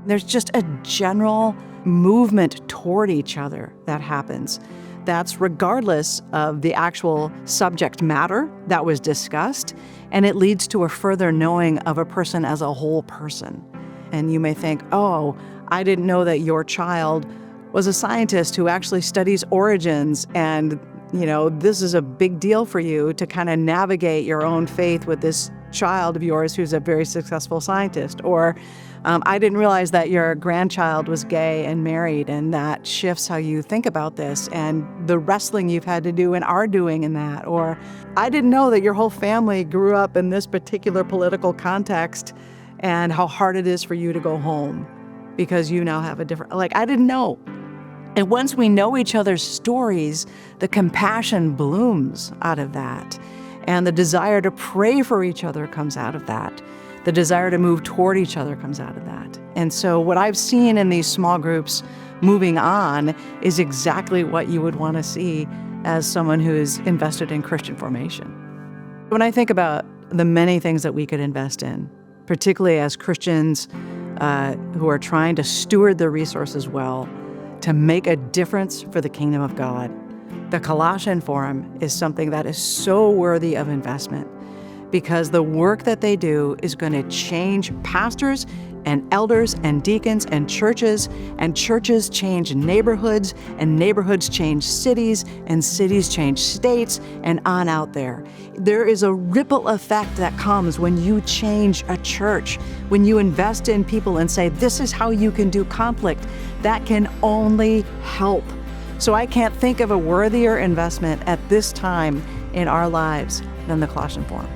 There's just a general movement toward each other that happens. That's regardless of the actual subject matter that was discussed, and it leads to a further knowing of a person as a whole person. And you may think, oh, I didn't know that your child was a scientist who actually studies origins, and this is a big deal for you to kind of navigate your own faith with this child of yours who's a very successful scientist. Or I didn't realize that your grandchild was gay and married, and that shifts how you think about this and the wrestling you've had to do and are doing in that. Or I didn't know that your whole family grew up in this particular political context and how hard it is for you to go home because you now have a different, I didn't know. And once we know each other's stories, the compassion blooms out of that. And the desire to pray for each other comes out of that. The desire to move toward each other comes out of that. And so what I've seen in these small groups moving on is exactly what you would want to see as someone who's invested in Christian formation. When I think about the many things that we could invest in, particularly as Christians who are trying to steward their resources well, to make a difference for the kingdom of God, the Colossian Forum is something that is so worthy of investment, because the work that they do is going to change pastors and elders and deacons and churches change neighborhoods, and neighborhoods change cities, and cities change states, and on out there. There is a ripple effect that comes when you change a church, when you invest in people and say, this is how you can do conflict. That can only help. So I can't think of a worthier investment at this time in our lives than the Colossian Forum.